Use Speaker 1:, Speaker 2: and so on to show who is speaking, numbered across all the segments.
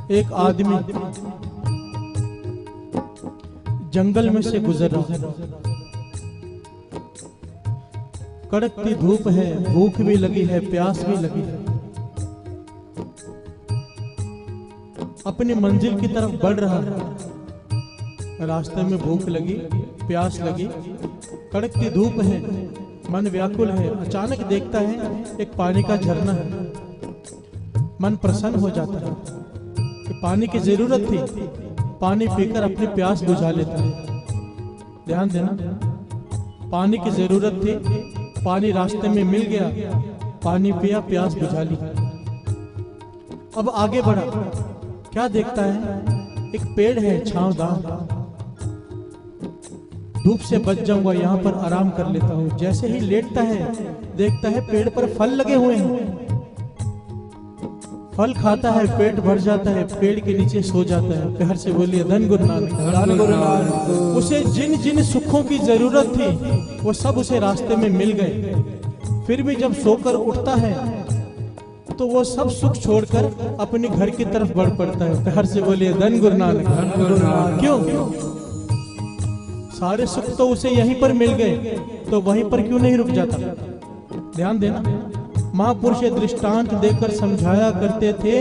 Speaker 1: एक आदमी जंगल में से गुजर रहा, कड़कती धूप है, भूख भी लगी है, प्यास भी लगी है। अपनी मंजिल की तरफ बढ़ रहा है। रास्ते में भूख लगी, प्यास लगी, कड़कती धूप है, मन व्याकुल है। अचानक देखता है एक पानी का झरना है। मन प्रसन्न हो जाता है कि पानी की जरूरत थी, पानी पीकर अपनी प्यास बुझा लेता है। ध्यान देना, पानी की जरूरत थी, पानी रास्ते में मिल गया, पानी पिया, प्यास बुझा ली। अब आगे बढ़ा, क्या देखता है? एक पेड़ है छांवदार, धूप से बच जाऊंगा, यहाँ पर आराम कर लेता हूँ। जैसे ही लेटता है देखता है पेड़ पर फल लगे हुए हैं। फल खाता है, पेट भर जाता है, पेड़ के नीचे सो जाता है। प्यार से बोलिए धन गुरु नानक। उसे जिन जिन सुखों की जरूरत थी वो सब उसे रास्ते में मिल गए। फिर भी जब सोकर उठता है तो वो सब सुख छोड़कर अपने घर की तरफ बढ़ पड़ता है। प्यार से बोलिए धन गुरु नानक। क्यों? सारे सुख तो उसे यहीं पर मिल गए, तो वहीं पर क्यों नहीं रुक जाता? ध्यान देना, महापुरुष दृष्टांत देकर समझाया करते थे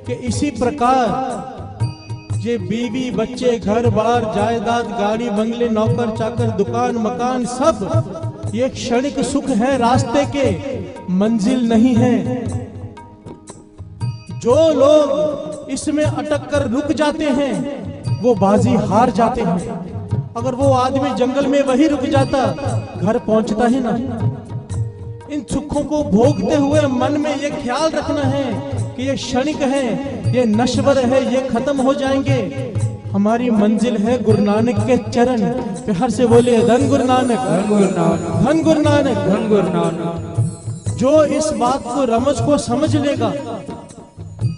Speaker 1: कि इसी प्रकार ये बीवी बच्चे, घर बार, जायदाद, गाड़ी, बंगले, नौकर चाकर, दुकान, मकान, सब ये क्षणिक सुख है, रास्ते के मंजिल नहीं है। जो लोग इसमें अटक कर रुक जाते हैं वो बाजी हार जाते हैं। अगर वो आदमी जंगल में वही रुक जाता, घर पहुंचता ही ना। इन सुखों को भोगते हुए मन में ये ख्याल रखना है कि ये क्षणिक है, ये नश्वर है, ये खत्म हो जाएंगे। हमारी मंजिल है गुरु नानक के चरण। प्यार से बोलिए धन गुरु नानक, धन गुरु नानक, धन गुरु नानक। जो इस बात को, रमज को समझ लेगा,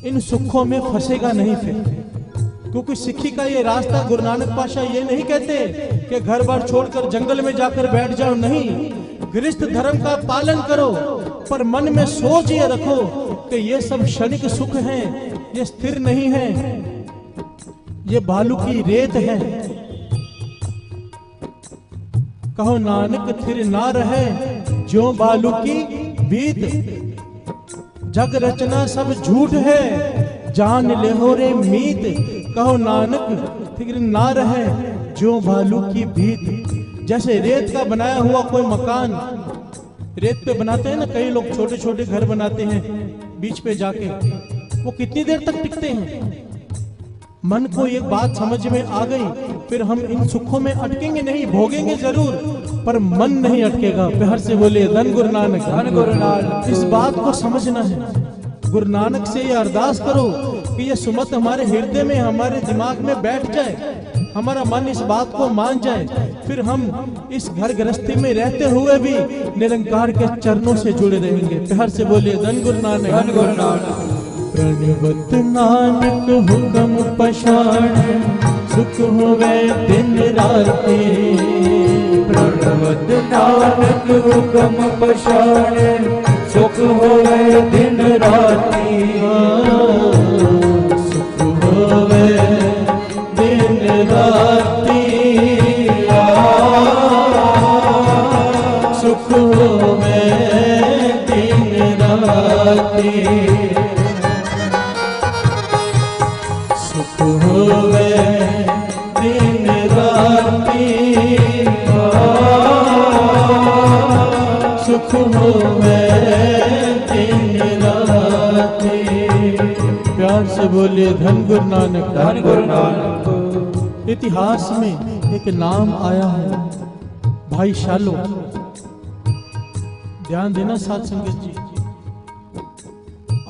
Speaker 1: इन सुखों में फंसेगा नहीं फिर। क्योंकि सिक्खी का ये रास्ता, गुरु नानक पातशाह ये नहीं कहते कि घर बार छोड़कर जंगल में जाकर बैठ जाओ, नहीं। गृहस्थ धर्म का पालन करो, पर मन में सोच ये रखो कि ये सब क्षणिक सुख हैं, ये स्थिर नहीं है, ये बालू की रेत है। कहो नानक थिर ना रहे जो बालू की बीत, जग रचना सब झूठ है, जान ले हो रे मीत। कहो नानक थिर ना रहे जो बालू की भीत। जैसे रेत का बनाया हुआ कोई मकान, रेत पे बनाते हैं ना कई लोग, छोटे छोटे घर बनाते हैं बीच पे जाके, वो कितनी देर तक टिकते हैं? मन को एक बात समझ में आ गई, फिर हम इन सुखों में अटकेंगे नहीं, भोगेंगे जरूर, पर मन नहीं अटकेगा। प्यार से बोले धन गुरु नानक, धन गुरु नानक। इस बात को समझना है। गुरु नानक से ये अरदास करो कि ये सुमत हमारे हृदय में, हमारे दिमाग में बैठ जाए, हमारा मन इस बात को मान जाए, फिर हम इस घर गृहस्थी में रहते हुए भी निरंकार के चरणों से जुड़े रहेंगे। प्यार से बोलिए धन गुरु नानक, धन गुरु नानक। प्रणवत नानक हुक्म पछाड़, सुख होवे दिन राते। प्रणवत नानक हुक्म पछाड़, सुख होवे दिन राते। सुख होवे दिन राते, सुख होवे दिन राते। सुख होवे दिन राती, सुख होवे दिन राती। प्यार से बोलिए धन गुरु नानक, धन गुरु नानक। इतिहास में एक नाम आया है, भाई शालो। ध्यान देना साथ संगत जी,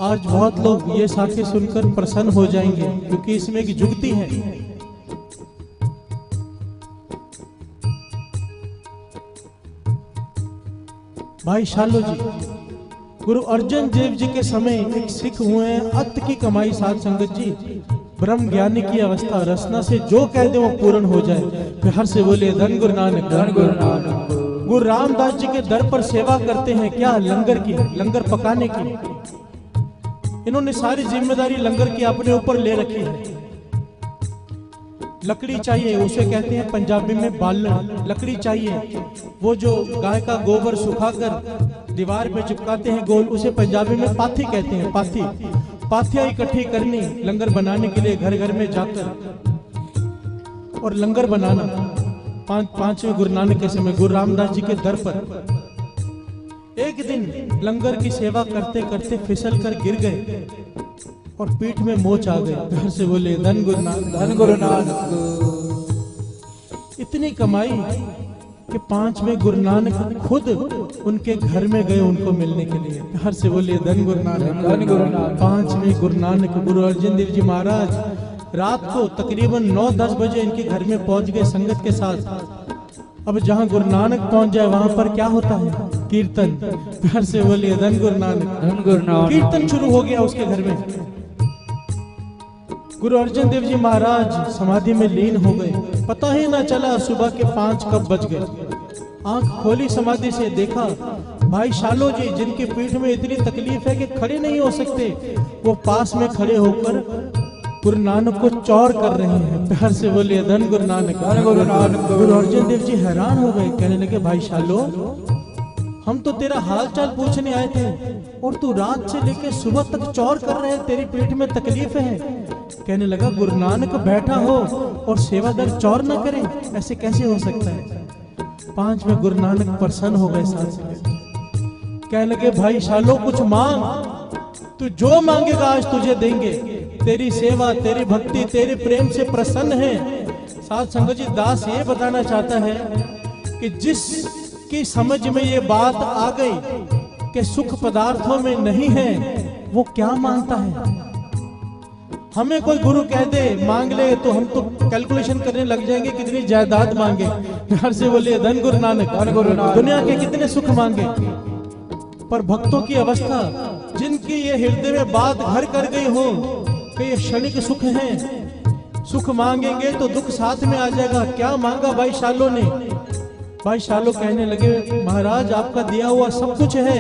Speaker 1: आज बहुत लोग ये साखे सुनकर प्रसन्न हो जाएंगे, क्योंकि इसमें एक जुगती है। भाई शालो जी, गुरु अर्जन देव जी के समय एक सिख हुए हैं, अत की कमाई साध संगत जी, ब्रह्म ज्ञानी की अवस्था, रसना से जो कह दे वो पूर्ण हो जाए। प्यार से बोले धन गुरु नानक, धन गुरु नानक। गुरु रामदास जी के दर पर सेवा करते हैं, क्या लंगर की, लंगर पकाने की। इन्होंने सारी जिम्मेदारी लंगर की अपने ऊपर ले रखी है। लकड़ी चाहिए, उसे कहते हैं पंजाबी में बालन। लकड़ी चाहिए, वो जो गाय का गोबर सुखाकर दीवार पे चिपकाते हैं गोल, उसे पंजाबी में पाथी कहते हैं। पाथी, पाथियां इकट्ठी करनी लंगर बनाने के लिए घर घर में जाकर, और लंगर बनाना। पांचवें गुरु नानक के समय गुरु रामदास जी के दर पर एक दिन लंगर की सेवा करते करते फिसल कर गिर गए और पीठ में मोच आ गए। घर से बोले धन गुरु नानक, धन गुरु नानक। इतनी कमाई कि पांचवें गुरु नानक खुद उनके घर में गए उनको मिलने के लिए। घर से बोले धन गुरु नानक, धन गुरु नानक। पांचवें गुरु नानक गुरु अर्जन देव जी महाराज रात को तकरीबन 9-10 बजे इनके घर में पहुंच गए संगत के साथ। अब जहां गुरु नानक पहुंच जाए वहां पर क्या होता है? कीर्तन। घर से बोलिए धन गुरु नानक, धन गुरु नानक। कीर्तन शुरू हो गया उसके घर में। गुरु अर्जन देव जी महाराज समाधि में लीन हो गए। पता ही ना चला सुबह के 5 कब बज गए। आंख खोली समाधि से, देखा भाई शालो जी जिनकी पीठ में इतनी तकलीफ है कि खड़े नहीं हो सकते, वो पास में खड़े होकर गुरु नानक को चौर कर रहे हैं। प्यार से बोलिए धन गुरु नानक, धन गुरु नानक। गुरु अर्जन देव जी हैरान हो गए, कहने लगे भाई शालो हम तो तेरा हाल चाल पूछने आए थे और तू रात से लेकर सुबह तक चौर कर रहे हैं, तेरी पेट में तकलीफ है। कहने लगा गुरु नानक बैठा हो और सेवादार चौर न करे, ऐसे कैसे हो सकता है? पांचवें गुरु नानक प्रसन्न हो गए साथ से। कहने लगे भाई शालो कुछ मांग, तू जो मांगेगा आज तुझे देंगे। तेरी सेवा, तेरी भक्ति, तेरे प्रेम से प्रसन्न है। साथ संगत जी दास ये बताना चाहता है कि जिसकी समझ में ये बात आ गई कि सुख पदार्थों में नहीं है, वो क्या मांगता है? हमें कोई गुरु कह दे मांग ले तो हम तो कैलकुलेशन करने लग जाएंगे कितनी जायदाद मांगे। घर से बोलिए धन गुरु नानक, धन गुरु नानक। दुनिया के कितने सुख मांगे, पर भक्तों की अवस्था जिनकी ये हृदय में बात घर कर गई हो कि ये क्षणिक सुख है, सुख मांगेंगे तो दुख साथ में आ जाएगा। क्या मांगा भाई शालो ने? भाई शालो कहने लगे महाराज आपका दिया हुआ सब कुछ है,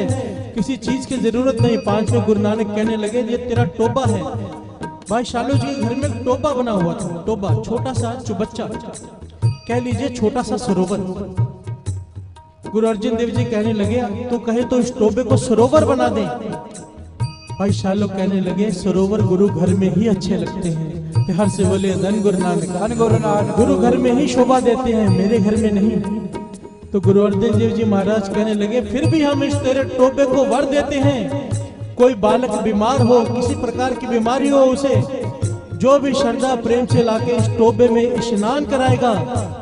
Speaker 1: किसी चीज की जरूरत नहीं। पांचवें गुरु नानक कहने लगे ये तेरा टोबा है। भाई शालो जी के घर में एक टोबा बना हुआ था, टोबा छोटा सा चुबच्चा, कह लीजिए छोटा सा सरोवर। गुरु अर्जन देव जी कहने लगे तो कहे तो इस टोबे को सरोवर बना दे। भाई शालो कहने लगे सरोवर गुरु घर में ही अच्छे लगते हैं। प्यार से बोले धन गुरु नानक, धन गुरु नानक। गुरु घर में ही शोभा देते हैं, मेरे घर में नहीं। तो गुरु अर्जन देव जी महाराज कहने लगे फिर भी हम इस तेरे टोबे को वर देते हैं। कोई बालक बीमार हो, किसी प्रकार की बीमारी हो, उसे जो भी श्रद्धा प्रेम से लाके इस टोबे में स्नान कराएगा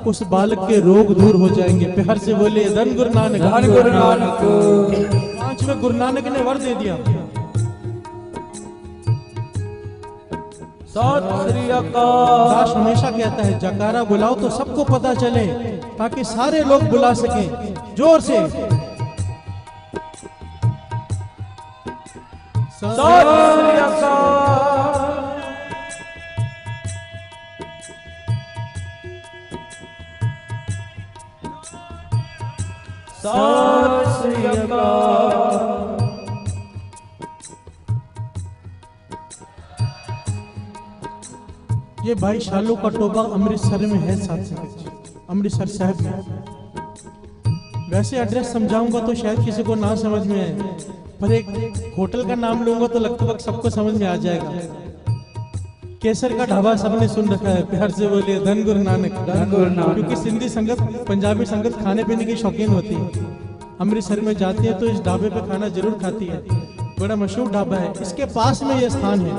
Speaker 1: उस बालक के रोग दूर हो जाएंगे। प्यार से बोले धन गुरु नानक, धन गुरु नानक। पांचवें गुरु नानक ने वर दे दिया। सत श्री अकाल। दास हमेशा कहता है जकारा बुलाओ तो सबको पता चले, ताकि सारे लोग बुला सके। जोर से सत श्री अकाल। सत श्री अकाल। ये भाई शालो का टोबा अमृतसर में है, साथ अमृतसर साहब में। वैसे एड्रेस समझाऊंगा तो शायद किसी को ना समझ में आए, पर एक होटल का नाम लूंगा तो लगभग सबको समझ में आ जाएगा। केसर का ढाबा सबने सुन रखा है। प्यार से बोलिए धन गुरु नानक, धन गुरु नानक। क्योंकि सिंधी संगत, पंजाबी संगत खाने पीने की शौकीन होती है। अमृतसर में जाती है तो इस ढाबे पे खाना जरूर खाती है, बड़ा मशहूर ढाबा है। इसके पास में यह स्थान है,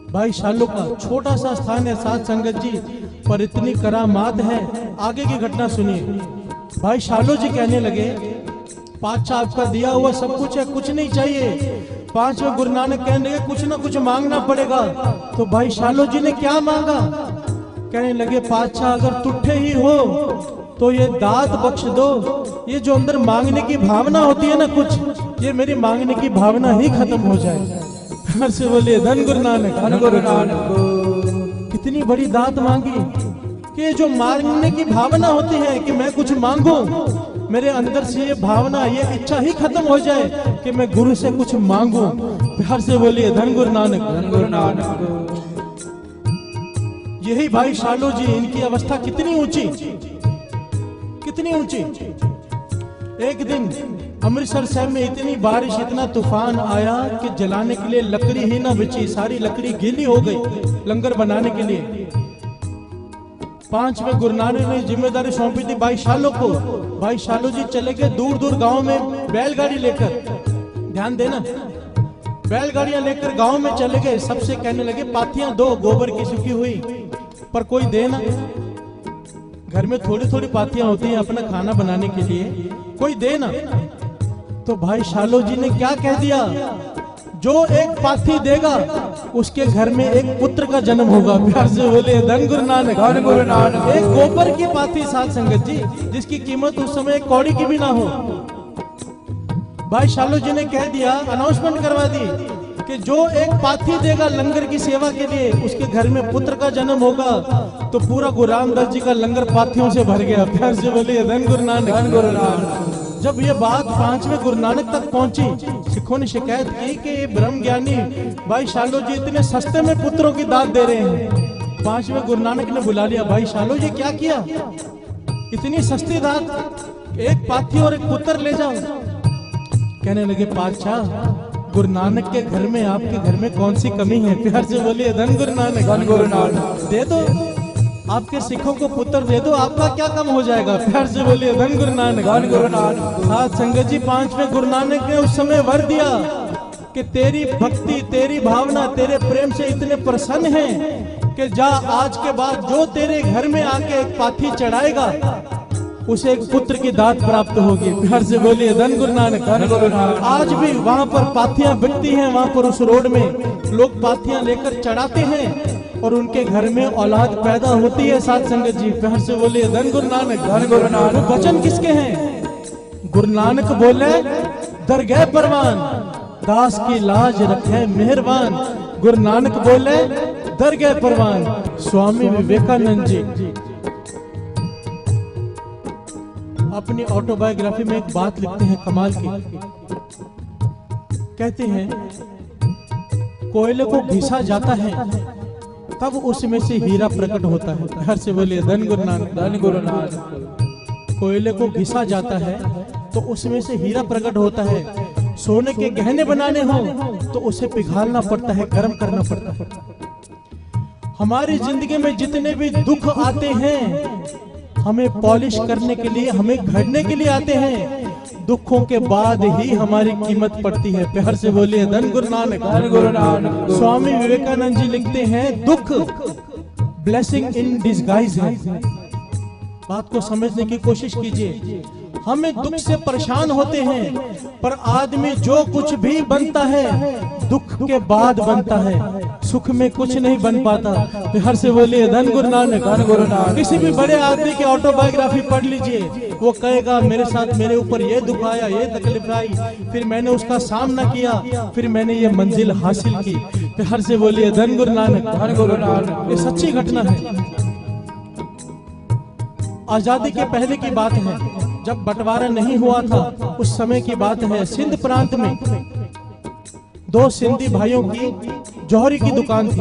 Speaker 1: भाई शालो का छोटा सा स्थान है साथ संगत जी, पर इतनी करामात है। आगे की घटना सुनिए। भाई शालो जी कहने लगे पातशाह आपका दिया हुआ सब कुछ है, कुछ नहीं चाहिए। पांचवें गुरु नानक कहने लगे कुछ ना कुछ मांगना पड़ेगा। तो भाई शालो जी ने क्या मांगा? कहने लगे पातशाह अगर तुठे ही हो तो ये दात बख्श दो। ये जो अंदर मांगने की भावना होती है ना कुछ, ये मेरी मांगने की भावना ही खत्म हो जाए। घर से बोलिए धन गुरु नानक, धन गुरु नानक। कितनी बड़ी दात मांगी कि जो मांगने की भावना होती है कि मैं कुछ मांगू, मेरे अंदर से ये भावना, ये इच्छा ही खत्म हो जाए कि मैं गुरु से कुछ मांगू। प्यार से बोलिए धन गुरु नानक, धन गुरु नानक। यही भाई शालो जी, इनकी अवस्था कितनी ऊंची, कितनी ऊंची। एक दिन अमृतसर शहर में इतनी बारिश, इतना तूफान आया कि जलाने के लिए लकड़ी ही ना बची, सारी लकड़ी गीली हो गई लंगर बनाने के लिए। 5वें गुरु नानक ने जिम्मेदारी सौंपी थी भाई शालो को। भाई शालो जी चले गए दूर दूर गांव में बैलगाड़ी लेकर, ध्यान देना, बैलगाड़ियां लेकर गांव में चले गए। सबसे कहने लगे पाथियां दो गोबर की सूखी हुई, पर कोई दे ना। घर में थोड़ी थोड़ी पाथियां होती हैं अपना खाना बनाने के लिए, कोई दे ना। तो भाई शालो जी ने क्या कह दिया, जो एक पाथी देगा उसके घर में एक पुत्र का जन्म होगा। प्यार से बोले धन गुरु नानक, धन गुरु नानक। एक गोबर की पाथी साथ संगत जी, जिसकी कीमत उस समय एक कौड़ी की भी ना हो। भाई शालो जी ने कह दिया, अनाउंसमेंट करवा दी कि जो एक पाथी देगा लंगर की सेवा के लिए, उसके घर में पुत्र का जन्म होगा। तो पूरा गुरु रामदास जी का लंगर पाथियों से भर गया। प्यार से बोलिए धन गुरु नानक, धन गुरु नानक। जब ये बात 5वें गुरु नानक तक पहुंची, सिखों ने शिकायत की कि ये ब्रह्म ज्ञानी भाई शालो जी इतने सस्ते में पुत्रों की दात दे रहे हैं। 5वें गुरु नानक ने बुला लिया, भाई शालो जी क्या किया, इतनी सस्ती दात, एक पाथी और एक पुत्र ले जाओ। कहने लगे पातशाह, गुरु नानक के घर में, आपके घर में कौन सी कमी है। प्यार से बोलिए धन गुरु नानक, धन गुरु नानक। दे दो, आपके सिखों को पुत्र दे दो, आपका क्या कम हो जाएगा। प्यार से बोलिए धन गुरु नानक, धन गुरु नानक। साथ संगत जी, 5वें गुरु नानक ने उस समय वर दिया कि तेरी भक्ति, तेरी भावना, तेरे प्रेम से इतने प्रसन्न हैं कि जा, आज के बाद जो तेरे घर में आके एक पाथी चढ़ाएगा उसे एक पुत्र की दात प्राप्त होगी। प्यार से बोलिए धन गुरु नानक, धन गुरु नानक। आज भी वहाँ पर पाथियां बिकती हैं, वहाँ पर उस रोड में लोग पाथियां लेकर चढ़ाते हैं और उनके घर में औलाद पैदा होती है। साथ संगत जी, प्यार से बोलिए धन गुरु नानक, धन गुरु नानक। वचन किसके हैं? गुरु नानक बोले, दरगाह परवान दास की लाज रखे मेहरबान। गुरु नानक बोले, दरगाह परवान स्वामी विवेकानंद जी। अपनी ऑटोबायोग्राफी में एक बात लिखते हैं कमाल की, कहते हैं कोयले को घिसा जाता है तब उसमें से हीरा प्रकट होता है। प्यार से बोलिए धन गुरु नानक, धन गुरु नानक। कोयले को घिसा जाता है तो उसमें से हीरा प्रकट होता है। सोने के गहने बनाने हो तो उसे पिघालना पड़ता है, गर्म करना पड़ता है। हमारी जिंदगी में जितने भी दुख आते हैं, हमें पॉलिश करने के लिए, हमें घड़ने के लिए आते हैं। दुखों के बाद ही हमारी कीमत पड़ती है। प्यार से बोलिए धन गुरु नानक, धन गुरु नानक। स्वामी विवेकानंद जी लिखते हैं, दुख ब्लेसिंग इन डिस्गाइज है। बात को समझने की कोशिश कीजिए। हमें दुख से परेशान होते हैं, पर आदमी जो कुछ भी बनता है दुख के बाद बनता है, सुख में कुछ नहीं बन पाता। हर से बोलिए धन गुरु नानक, धन गुरु नानक। किसी भी बड़े आदमी की ऑटोबायोग्राफी पढ़ लीजिए, वो कहेगा मेरे साथ, मेरे ऊपर ये दुख आया, ये तकलीफ आई, फिर मैंने उसका सामना किया, फिर मैंने ये मंजिल हासिल की। हर से बोलिए धन गुरु नानक, धन गुरु नानक। ये सच्ची घटना है। आजादी के पहले की बात है, जब बंटवारा नहीं हुआ था, उस समय की बात है। सिंध प्रांत में दो सिंधी भाइयों की जौहरी की दुकान थी।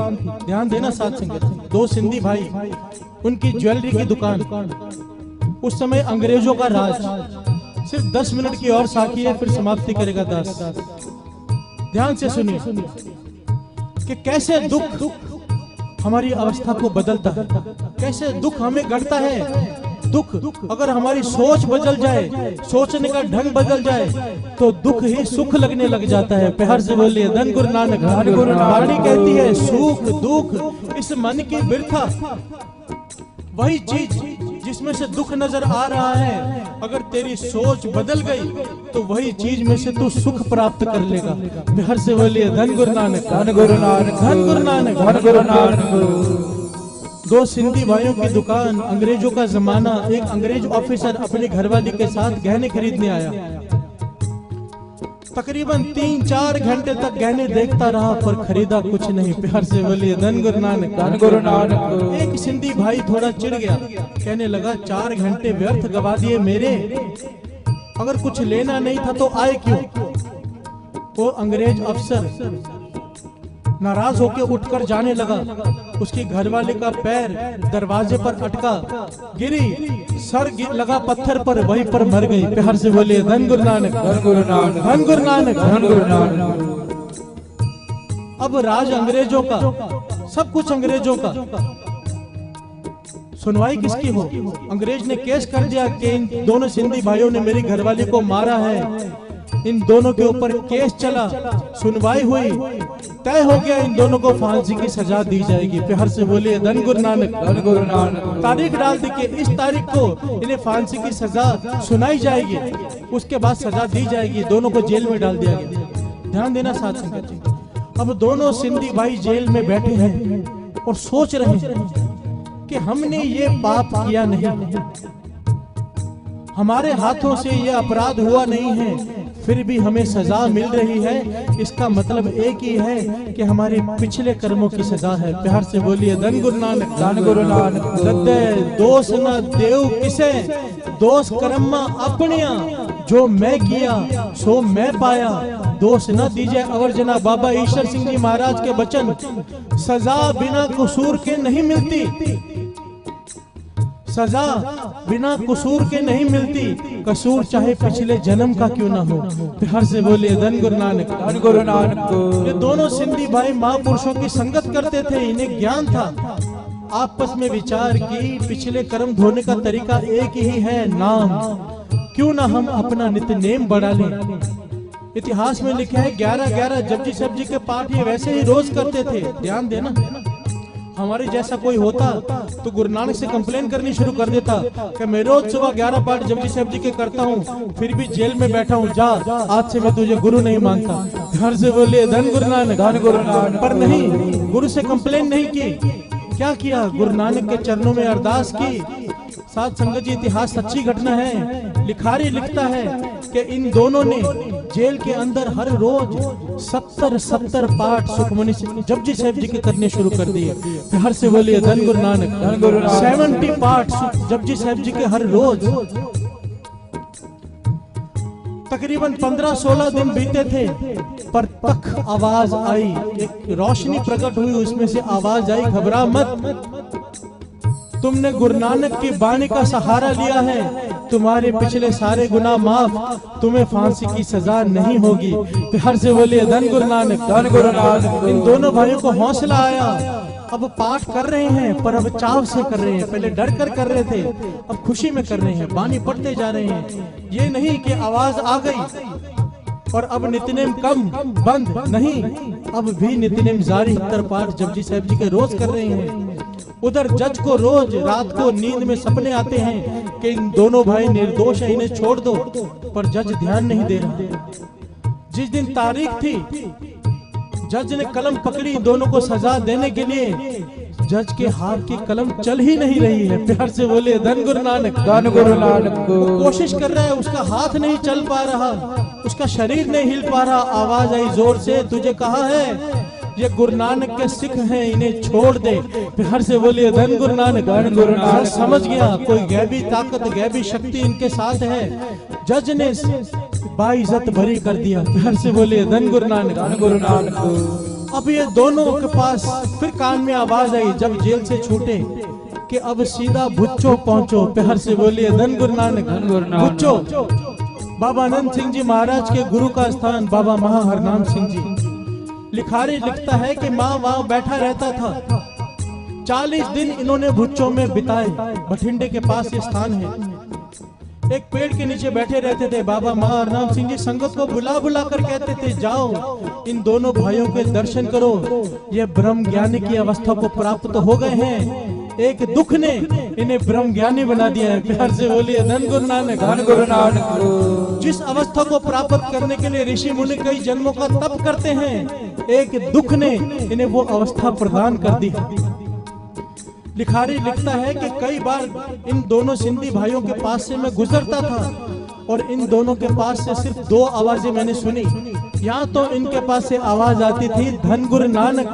Speaker 1: ध्यान देना साथ संगत, दो सिंधी भाई, उनकी ज्वेलरी की दुकान। उस समय अंग्रेजों का राज। सिर्फ 10 मिनट की और साखी है, फिर समाप्ति करेगा दास। ध्यान से सुनिए कि कैसे दुख हमारी अवस्था को बदलता है, कैसे दुख हमें गढ़ता है। दुख अगर हमारी सोच बदल जाए, सोचने का ढंग बदल जाए, तो दुख ही सुख लगने लग जाता है। प्यार से बोलिए धन गुरु नानक, धन गुरु नानक। वाणी कहती है, सुख दुख इस मन की बिरथा। वही चीज जिसमें से दुख नजर आ रहा है, अगर तेरी सोच बदल गई तो वही चीज में से तू सुख प्राप्त कर लेगा। प्यार से बोलिए धन गुरु नानक, धन गुरु नानक, धन गुरु नानक, धन गुरु नानक। दो सिंधी भाइयों की दुकान, अंग्रेजों का जमाना। एक अंग्रेज ऑफिसर अपनी घरवाली के साथ गहने खरीदने आया। तकरीबन 3-4 घंटे तक गहने देखता रहा, पर खरीदा कुछ नहीं। प्यार से बोलिए धन गुरु नानक, धन गुरु नानक। एक सिंधी भाई थोड़ा चिढ़ गया, कहने लगा 4 घंटे व्यर्थ गवा दिए मेरे, अगर कुछ लेना नहीं था तो आए क्यों? वो अंग्रेज अफसर नाराज होकर उठकर जाने लगा। उसकी घरवाली का पैर दरवाजे पर अटका, गिरी, सर लगा पत्थर पर, वहीं पर मर गई। प्यार से बोलिए धन गुरु नानक, धन गुरु नानक, धन गुरु नानक, धन गुरु नानक। अब राज अंग्रेजों का, सब कुछ अंग्रेजों का, सुनवाई किसकी हो? अंग्रेज ने केस कर दिया कि इन दोनों सिंधी भाइयों ने मेरी घरवाली को मारा है। इन दोनों के ऊपर केस चला, सुनवाई हुई, तय हो गया इन दोनों को फांसी की सजा दी जाएगी। प्यार से बोलिए धन गुरु नानक, धन गुरु नानक। तारीख डाल दी कि इस तारीख को इन्हें फांसी की सजा सुनाई जाएगी, उसके बाद सजा दी जाएगी। दोनों को जेल में डाल दिया गया। ध्यान देना साथ संगत जी, अब दोनों सिंधी भाई जेल में बैठे हैं और सोच रहे हैं कि हमने ये पाप किया नहीं, हमारे हाथों से ये अपराध हुआ नहीं है, फिर भी हमें सजा मिल रही है। इसका मतलब एक ही है कि हमारे पिछले कर्मों की सजा है। प्यार से बोलिए धन गुरु नानक, धन गुरु नानक। दद्दे दोष न देव किसे, दोष कर्मा अपनिया, जो मैं किया सो मैं पाया, दोष न दीजिए अवर जना। बाबा ईश्वर सिंह जी महाराज के वचन, सजा बिना कसूर के नहीं मिलती, सजा बिना कसूर के नहीं मिलती, कसूर चाहे पिछले जन्म का क्यों ना हो। प्यार से बोलिए धन गुरु नानक, धन गुरु नानक। ये दोनों सिंधी भाई महापुरुषों की संगत करते थे, इन्हें ज्ञान था। आपस में विचार की पिछले कर्म धोने का तरीका एक ही है, नाम। क्यों ना हम अपना नित्य नेम बढ़ा लें। इतिहास में लिखा है 11-11 जपजी साहब जी के पाठ ये वैसे ही रोज करते थे। ध्यान देना, हमारे जैसा कोई होता तो गुरु नानक से कंप्लेन करनी शुरू कर देता कि मैं रोज सुबह 11 पाठ जपजी साहब जी के करता हूँ, फिर भी जेल में बैठा हूँ, जा आज से मैं तुझे गुरु नहीं मानता। घर से बोले धन गुरु नानक, धन गुरु नानक। पर नहीं, गुरु से कंप्लेन नहीं की। क्या किया? गुरु नानक के चरणों में अरदास की। साथ संगत जी, इतिहास सच्ची घटना है। लिखारी लिखता है कि इन दोनों ने जेल के अंदर हर रोज 70 पाठ सुखमनी जपजी साहब जी के करने शुरू कर दिए। हर से बोलिए धन गुरु नानक, धन गुरु नानक। 70 पाठ जपजी साहब जी के हर रोज। तकरीबन 15-16 दिन बीते थे, पर तक आवाज आई, एक रोशनी प्रकट हुई, उसमें से आवाज आई, घबरा मत, तुमने गुरु नानक की बाणी का सहारा लिया है, तुम्हारे पिछले सारे गुनाह माफ, तुम्हें फांसी की सजा नहीं होगी। हर से बोलिए धन गुरु नानक, धन गुरु नानक। इन दोनों भाइयों को हौसला आया। अब पाठ कर रहे हैं, पर अब चाव से कर रहे हैं। पहले डर कर रहे थे, अब खुशी में कर रहे हैं, बाणी पढ़ते जा रहे हैं। ये नहीं कि आवाज आ गई और अब नित्यनेम कम बंद, नहीं, अब भी नित्यनेम जारी। 70 पाठ जपजी साहब जी के रोज कर रहे हैं। उधर जज को रोज रात को नींद में सपने आते हैं कि इन दोनों भाई निर्दोष है, इन्हें छोड़ दो, पर जज ध्यान नहीं दे रहा। जिस दिन तारीख थी, जज ने कलम पकड़ी दोनों को सजा देने के लिए, जज के हाथ की कलम चल ही नहीं रही है। प्यार से बोले धन गुरु नानक, धन गुरु नानक। कोशिश कर रहा है, उसका हाथ नहीं चल पा रहा, उसका शरीर नहीं हिल पा रहा। आवाज आई जोर से, तुझे कहा है ये गुरु नानक के सिख हैं, इन्हें छोड़ दे। प्यार से बोलिए धन गुरु नानक, धन गुरु नानक। समझ गया कोई गैबी ताकत, गैबी शक्ति इनके साथ है। जज ने बाइज्जत भरी कर दिया। प्यार से बोलिए धन गुरु नानक, धन गुरु नानक। अब ये दोनों के पास फिर कान में आवाज आई जब जेल से छूटे कि अब सीधा भुच्चो पहुंचो। प्यार से बोलिए धन गुरु नानक, धन गुरु नानक। भुच्चो बाबा आनंद सिंह जी महाराज के गुरु का स्थान, बाबा महा हरनाम सिंह जी। लिखारी लिखता है कि माँ वहां बैठा रहता था। 40 दिन इन्होंने भुच्चो में बिताए। बठिंडे के पास ये स्थान है। एक पेड़ के नीचे बैठे रहते थे। बाबा महा हरनाम सिंह जी संगत को बुला बुला कर कहते थे, जाओ इन दोनों भाइयों के दर्शन करो, ये ब्रह्म ज्ञानी की अवस्था को प्राप्त हो गए हैं। एक दुख ने इन्हें ब्रह्म ज्ञानी बना दिया है। प्यार से बोलिए धन गुरु नानक, धन गुरु नानक। जिस अवस्था को प्राप्त करने के लिए ऋषि मुनि कई जन्मों का तप करते हैं, एक दुख ने इन्हें वो अवस्था प्रदान कर दी। लिखारी लिखता है कि कई बार इन दोनों सिंधी भाइयों के पास से मैं गुजरता था और इन दोनों के पास से सिर्फ दो आवाजें मैंने सुनी। या तो इनके पास से आवाज आती थी धन गुरु नानक,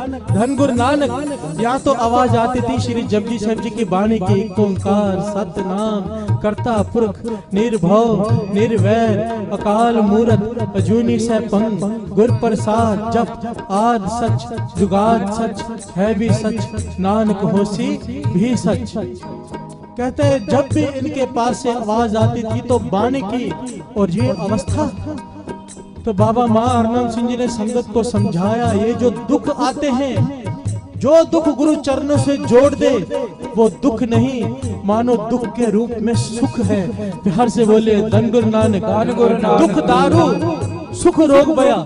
Speaker 1: या तो आवाज आती थी श्री जपजी साहिब जी की बाणी की, ओंकार सतनाम करता पुरख निर्भव निर्वैर अकाल मूरत अजूनी सैपंग गुर प्रसाद जप आद सच जुगाद सच है भी सच नानक होसी भी सच। कहते हैं जब भी इनके पास से आवाज आती थी तो बाणी की और ये अवस्था। तो बाबा माँ हरनाम सिंह जी ने संगत को समझाया, ये जो दुख आते हैं, जो दुख गुरु चरणों से जोड़ दे वो दुख नहीं मानो दुख के रूप में सुख है। प्यार से बोले धन गुरु नानक। दुख दारू सुख रोग बया,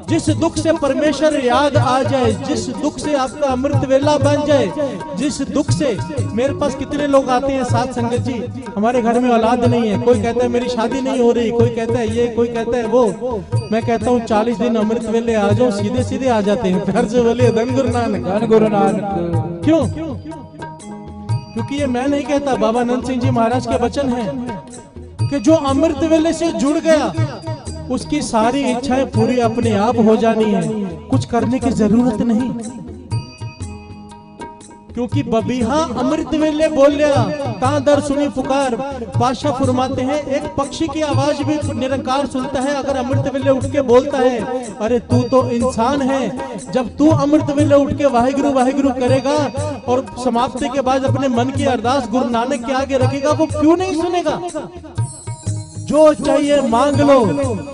Speaker 1: जिस दुख से परमेश्वर याद आ जाए, जिस दुख से आपका अमृत वेला बन जाए, जिस दुख से मेरे पास कितने लोग आते हैं साथ संगत जी, हमारे घर में औलाद नहीं है, कोई कहता है मेरी शादी नहीं हो रही, कोई कहता है ये, कोई कहता है वो। मैं कहता हूँ 40 दिन अमृत वेले आ जाओ, सीधे सीधे आ जाते हैं। प्यार से बोलिए धन गुरु नानक। धन गुरु नानक। क्यों? क्योंकि ये मैं नहीं कहता, बाबा नंद सिंह जी महाराज के वचन हैं कि जो अमृत वेले से जुड़ गया उसकी सारी इच्छाएं पूरी अपने आप हो जानी है, कुछ करने की जरूरत नहीं। क्योंकि बबीहा अमृत वेले बोलिया कहां दर सुनी पुकार। बादशाह फरमाते हैं एक पक्षी की आवाज भी निरंकार सुनता है अगर अमृत वेले उठ के बोलता है, अरे तू तो इंसान है। जब तू अमृत वेले उठ के वाहिगुरु वाहिगुरु करेगा और समाप्ति के बाद अपने मन की अरदास गुरु नानक के आगे रखेगा, वो क्यों नहीं सुनेगा? जो चाहिए मांग लो,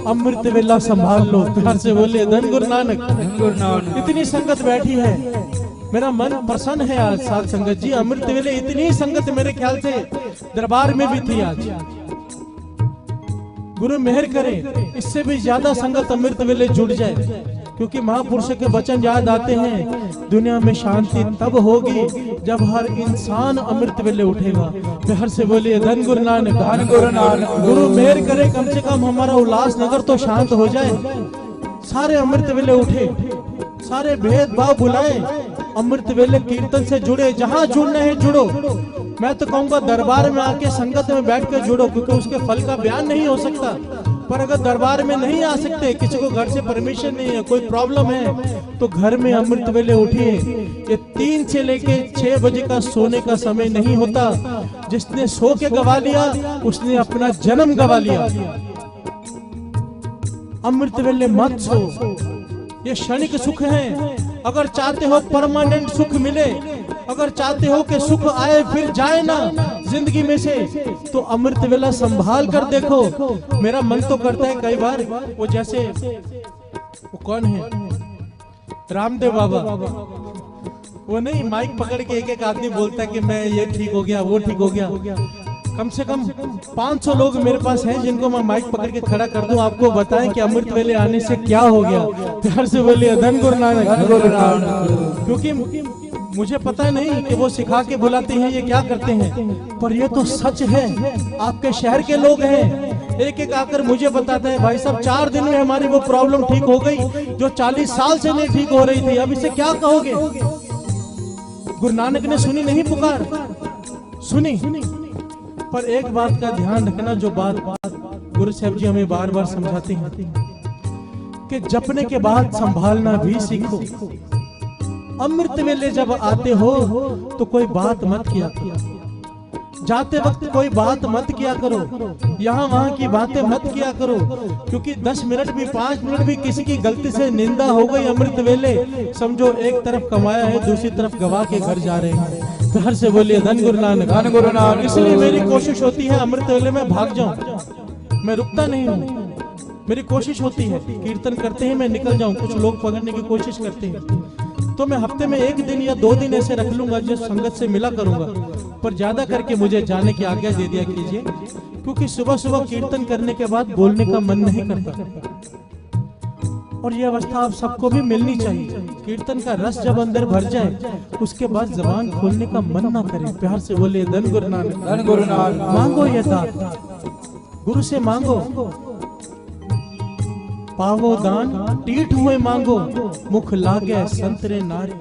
Speaker 1: अमृत वेला संभाल लो। प्यार से बोले धन गुरु नानक। इतनी संगत बैठी है, मेरा मन प्रसन्न है आज साथ संगत जी। अमृत वेले इतनी संगत मेरे ख्याल से दरबार में भी थी आज। गुरु मेहर करे इससे भी ज्यादा संगत अमृत वेले जुड़ जाए, क्योंकि महापुरुषों के वचन याद आते हैं, दुनिया में शांति तब होगी जब हर इंसान अमृत वेले उठेगा। प्यार से बोलिए धन गुरु नानक। धन गुरु नानक। गुरु मेहर करे कम से कम हमारा उल्लासनगर तो शांत हो जाए, सारे अमृत वेले उठे, सारे भेदभाव बुलाए, अमृत वेले कीर्तन से जुड़े, जहां जुड़ना है जुड़ो। मैं तो कहूंगा दरबार में आके संगत में बैठ कर जुड़ो, क्योंकि उसके फल का बयान नहीं हो सकता। पर अगर दरबार में नहीं आ सकते, किसी को घर से परमिशन नहीं है, कोई प्रॉब्लम है, तो घर में अमृत वेले उठिए। ये 3 से लेके 6 बजे का सोने का समय नहीं होता। जिसने सो के गवा लिया उसने अपना जन्म गवा लिया। अमृत वेले मत सो, ये क्षणिक सुख है। अगर चाहते हो परमानेंट सुख मिले, अगर चाहते हो कि सुख आए फिर जाए ना जिंदगी में से, तो अमृत वेला संभाल कर देखो। मेरा मन तो करता है कई बार, वो जैसे वो कौन है, रामदेव बाबा, वो नहीं माइक पकड़ के एक एक आदमी बोलता है कि मैं ये ठीक हो गया, वो ठीक हो गया। कम से कम 500 लोग मेरे पास हैं जिनको मैं माइक पकड़ के खड़ा कर दूं, आपको बताएं कि अमृत वेले आने से क्या हो गया। प्यार से बोलिए धन गुरु नानक। क्योंकि मुझे पता नहीं कि वो सिखा के बुलाते हैं ये क्या करते हैं, पर ये तो सच है। आपके शहर के लोग हैं, एक एक आकर मुझे बताते हैं भाई साहब 4 दिन में हमारी वो प्रॉब्लम ठीक हो गई जो 40 साल से नहीं ठीक हो रही थी, अब इसे क्या कहोगे? गुरु नानक ने सुनी नहीं पुकार, सुनी। पर एक बात का ध्यान रखना, जो बात गुरु साहब जी हमें बार बार समझाते हैं कि जपने के बाद संभालना भी सीखो। अमृत वेले जब आते हो तो कोई बात मत किया करो, जाते वक्त कोई बात मत किया करो, यहाँ वहाँ की बातें मत किया करो, क्योंकि 10 मिनट भी 5 मिनट भी किसी की गलती से निंदा हो गई अमृत वेले, समझो एक तरफ कमाया है दूसरी तरफ गवा के घर जा रहे हैं। घर से बोलिए धन गुरु नानक। धन गुरु नानक। इसलिए मेरी कोशिश होती है अमृत वेले में भाग जाऊं, मैं रुकता नहीं हूँ। मेरी कोशिश होती है कीर्तन करते हैं मैं निकल जाऊं, कुछ लोग पकड़ने की कोशिश करते हैं, तो मैं हफ्ते में 1 दिन या 2 दिन ऐसे रख लूंगा जो संगत से मिला करूंगा, पर ज्यादा करके मुझे जाने की आज्ञा दे दिया कीजिए, क्योंकि सुबह सुबह कीर्तन करने के बाद बोलने का मन नहीं करता। और ये अवस्था आप सबको भी मिलनी चाहिए। कीर्तन का रस जब अंदर भर जाए उसके बाद जबान खोलने का मन ना करे। प्यार से बोले धन गुरु नानक। धन गुरु नानक। मांगो ये दान, गुरु से मांगो, पावो दान, टीठ हुए मांगो, मुख लागे संतरे नारे।